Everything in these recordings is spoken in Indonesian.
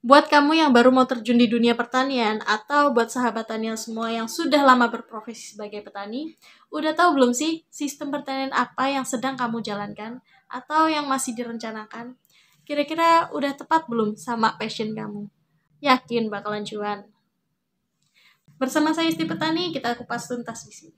Buat kamu yang baru mau terjun di dunia pertanian, atau buat sahabat tanian semua yang sudah lama berprofesi sebagai petani, udah tahu belum sih sistem pertanian apa yang sedang kamu jalankan, atau yang masih direncanakan? Kira-kira udah tepat belum sama passion kamu? Yakin bakalan cuan? Bersama saya Isti Petani, kita kupas tuntas di sini.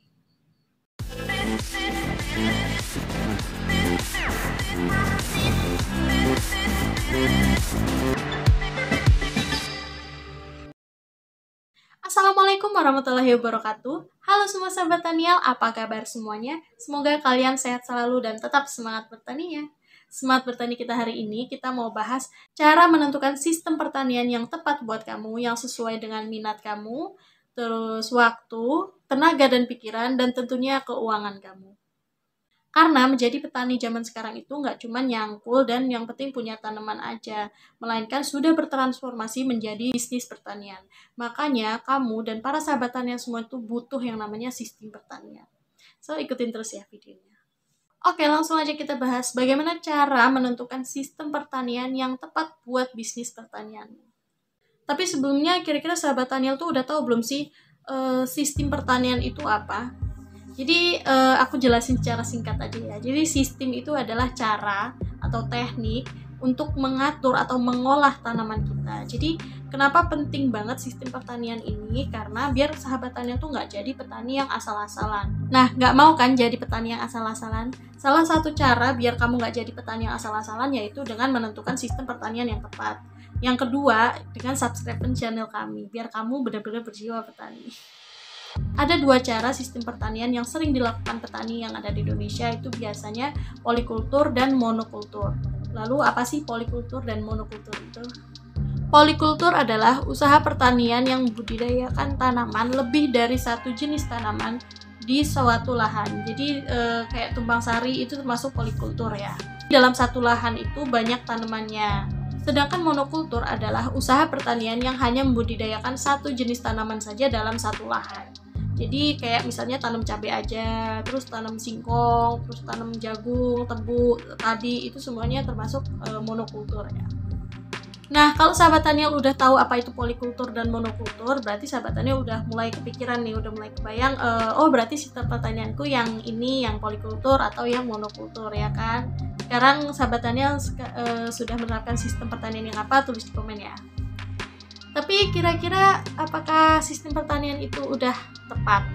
Assalamualaikum warahmatullahi wabarakatuh. Halo semua sahabat Tanial, apa kabar semuanya? Semoga kalian sehat selalu dan tetap semangat bertaninya. Semangat bertani kita hari ini, kita mau bahas cara menentukan sistem pertanian yang tepat buat kamu, yang sesuai dengan minat kamu, terus waktu, tenaga dan pikiran, dan tentunya keuangan kamu. Karena menjadi petani zaman sekarang itu nggak cuma nyangkul dan yang penting punya tanaman aja, melainkan sudah bertransformasi menjadi bisnis pertanian. Makanya kamu dan para sahabat tanian semua itu butuh yang namanya sistem pertanian. So, ikutin terus ya videonya. Oke, langsung aja kita bahas bagaimana cara menentukan sistem pertanian yang tepat buat bisnis pertanian. Tapi sebelumnya, kira-kira sahabat tanian tuh udah tahu belum sih sistem pertanian itu apa? Jadi aku jelasin secara singkat aja ya. Jadi sistem itu adalah cara atau teknik untuk mengatur atau mengolah tanaman kita. Jadi kenapa penting banget sistem pertanian ini? Karena biar sahabat tanian tuh nggak jadi petani yang asal-asalan. Nah, nggak mau kan jadi petani yang asal-asalan? Salah satu cara biar kamu nggak jadi petani yang asal-asalan yaitu dengan menentukan sistem pertanian yang tepat. Yang kedua, dengan subscribe channel kami, biar kamu benar-benar berjiwa petani. Ada dua cara sistem pertanian yang sering dilakukan petani yang ada di Indonesia, itu biasanya polikultur dan monokultur. Lalu apa sih polikultur dan monokultur itu? Polikultur adalah usaha pertanian yang membudidayakan tanaman lebih dari satu jenis tanaman di suatu lahan. Jadi kayak tumpang sari itu termasuk polikultur ya. Dalam satu lahan itu banyak tanamannya. Sedangkan monokultur adalah usaha pertanian yang hanya membudidayakan satu jenis tanaman saja dalam satu lahan. Jadi kayak misalnya tanam cabai aja, terus tanam singkong, terus tanam jagung, tebu, tadi itu semuanya termasuk monokultur ya. Nah, kalau sahabat Taniel udah tahu apa itu polikultur dan monokultur, berarti sahabat Taniel udah mulai kepikiran nih, udah mulai kebayang, oh berarti sistem pertanianku yang ini, yang polikultur atau yang monokultur ya kan. Sekarang sahabat Taniel sudah menerapkan sistem pertanian yang apa, tulis di komen ya. Tapi kira-kira apakah sistem pertanian itu udah tepat?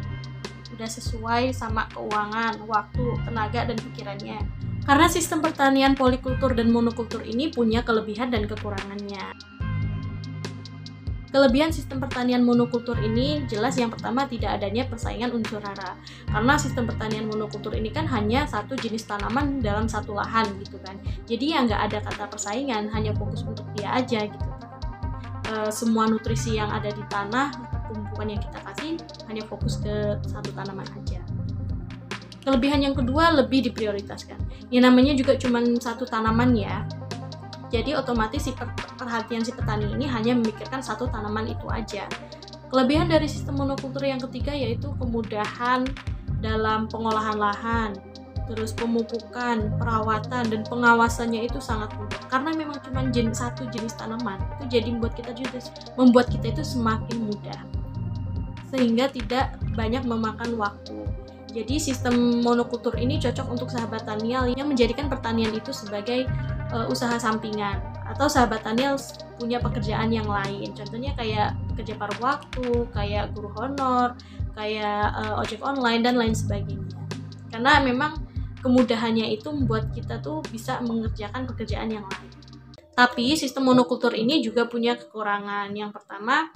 Udah sesuai sama keuangan, waktu, tenaga, dan pikirannya? Karena sistem pertanian polikultur dan monokultur ini punya kelebihan dan kekurangannya. Kelebihan sistem pertanian monokultur ini jelas yang pertama tidak adanya persaingan unsur hara. Karena sistem pertanian monokultur ini kan hanya satu jenis tanaman dalam satu lahan gitu kan. Jadi ya nggak ada kata persaingan, hanya fokus untuk dia aja gitu. Semua nutrisi yang ada di tanah, pupuk yang kita kasih hanya fokus ke satu tanaman aja. Kelebihan yang kedua lebih diprioritaskan. Ya namanya juga cuma satu tanaman ya. Jadi otomatis perhatian si petani ini hanya memikirkan satu tanaman itu aja. Kelebihan dari sistem monokultur yang ketiga yaitu kemudahan dalam pengolahan lahan. Terus pemupukan, perawatan, dan pengawasannya itu sangat mudah. Karena memang cuma satu jenis tanaman, itu jadi membuat kita itu semakin mudah. Sehingga tidak banyak memakan waktu. Jadi sistem monokultur ini cocok untuk sahabat tanial yang menjadikan pertanian itu sebagai usaha sampingan. Atau sahabat tanial punya pekerjaan yang lain. Contohnya kayak kerja paruh waktu, kayak guru honor, kayak ojek online, dan lain sebagainya. Karena memang kemudahannya itu membuat kita tuh bisa mengerjakan pekerjaan yang lain. Tapi sistem monokultur ini juga punya kekurangan. Yang pertama,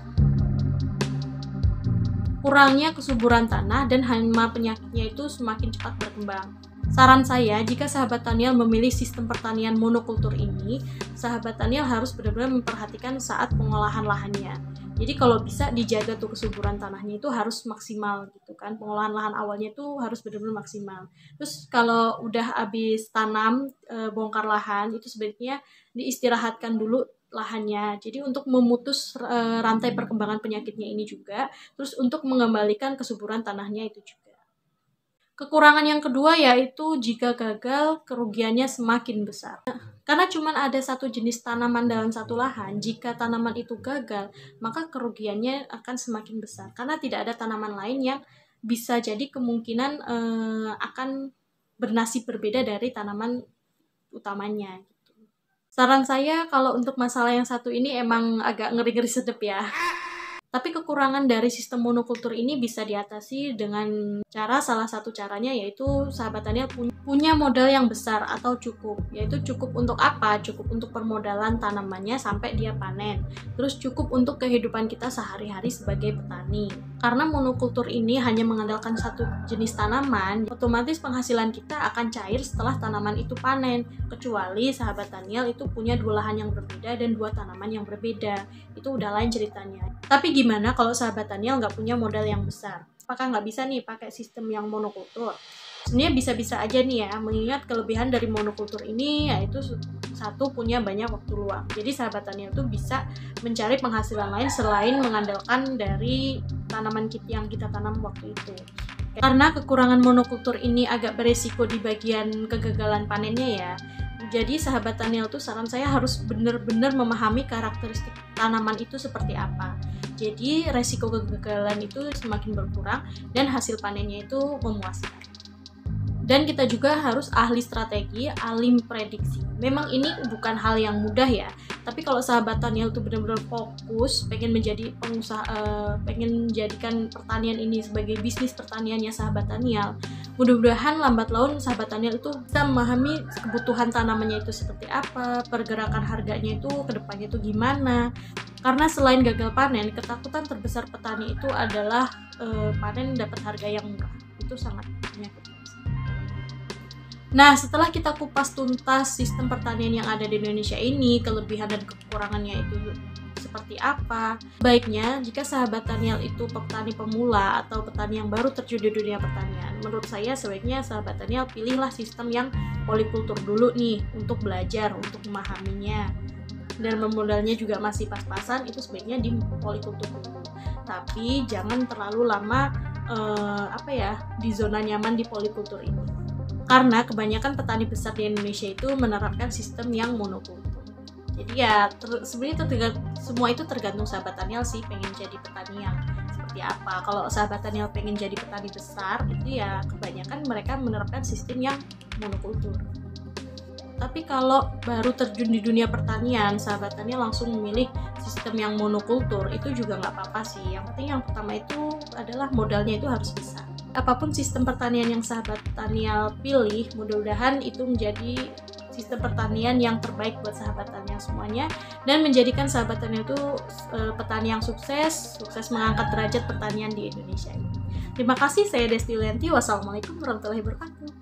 kurangnya kesuburan tanah dan hama penyakitnya itu semakin cepat berkembang. Saran saya, jika sahabat tanial memilih sistem pertanian monokultur ini, sahabat tanial harus benar-benar memperhatikan saat pengolahan lahannya. Jadi kalau bisa dijaga tuh kesuburan tanahnya itu harus maksimal gitu kan. Pengolahan lahan awalnya itu harus benar-benar maksimal. Terus kalau udah habis tanam, bongkar lahan, itu sebaiknya diistirahatkan dulu lahannya. Jadi untuk memutus rantai perkembangan penyakitnya ini juga, terus untuk mengembalikan kesuburan tanahnya itu juga. Kekurangan yang kedua yaitu jika gagal, kerugiannya semakin besar. Karena cuma ada satu jenis tanaman dalam satu lahan, jika tanaman itu gagal, maka kerugiannya akan semakin besar. Karena tidak ada tanaman lain yang bisa jadi kemungkinan akan bernasib berbeda dari tanaman utamanya. Saran saya kalau untuk masalah yang satu ini emang agak ngeri-ngeri sedep ya. Tapi kekurangan dari sistem monokultur ini bisa diatasi dengan cara, salah satu caranya yaitu sahabat Daniel punya modal yang besar atau cukup. Yaitu cukup untuk apa? Cukup untuk permodalan tanamannya sampai dia panen. Terus cukup untuk kehidupan kita sehari-hari sebagai petani. Karena monokultur ini hanya mengandalkan satu jenis tanaman, otomatis penghasilan kita akan cair setelah tanaman itu panen. Kecuali sahabat Daniel itu punya 2 lahan yang berbeda dan 2 tanaman yang berbeda. Itu udah lain ceritanya. Tapi gimana kalau sahabat Daniel nggak punya modal yang besar? Apakah nggak bisa nih pakai sistem yang monokultur? Sebenarnya bisa-bisa aja nih ya, mengingat kelebihan dari monokultur ini yaitu satu, punya banyak waktu luang. Jadi sahabat Daniel tuh bisa mencari penghasilan lain selain mengandalkan dari tanaman yang kita tanam waktu itu. Karena kekurangan monokultur ini agak beresiko di bagian kegagalan panennya ya. Jadi sahabat Daniel tuh saran saya harus benar-benar memahami karakteristik tanaman itu seperti apa. Jadi resiko kegagalan itu semakin berkurang dan hasil panennya itu memuaskan. Dan kita juga harus ahli strategi, ahli prediksi. Memang ini bukan hal yang mudah ya. Tapi kalau sahabat Daniel tuh benar-benar fokus, pengen menjadi pengusaha, pengen menjadikan pertanian ini sebagai bisnis pertaniannya sahabat Daniel, mudah-mudahan lambat laun sahabat Daniel itu bisa memahami kebutuhan tanamannya itu seperti apa, pergerakan harganya itu kedepannya itu gimana. Karena selain gagal panen, ketakutan terbesar petani itu adalah panen dapat harga yang murah. Itu sangat menyakitkan. Nah, setelah kita kupas tuntas sistem pertanian yang ada di Indonesia ini, kelebihan dan kekurangannya itu seperti apa, baiknya jika sahabat Daniel itu petani pemula atau petani yang baru terjun di dunia pertanian, menurut saya sebaiknya sahabat Daniel pilihlah sistem yang polikultur dulu nih, untuk belajar, untuk memahaminya. Dan modalnya juga masih pas-pasan, itu sebaiknya di polikultur dulu. Tapi jangan terlalu lama di zona nyaman di polikultur ini. Karena kebanyakan petani besar di Indonesia itu menerapkan sistem yang monokultur. Jadi ya sebenarnya semua itu tergantung sahabat Daniel sih pengen jadi petani yang seperti apa. Kalau sahabat Daniel pengen jadi petani besar, itu ya kebanyakan mereka menerapkan sistem yang monokultur. Tapi kalau baru terjun di dunia pertanian, sahabat Daniel langsung memilih sistem yang monokultur, itu juga nggak apa-apa sih. Yang penting yang pertama itu adalah modalnya itu harus besar. Apapun sistem pertanian yang sahabat Daniel pilih, mudah-mudahan itu menjadi sistem pertanian yang terbaik buat sahabat Daniel semuanya dan menjadikan sahabat Daniel itu petani yang sukses mengangkat derajat pertanian di Indonesia ini. Terima kasih, saya Desti Yulianti. Wassalamualaikum warahmatullahi wabarakatuh.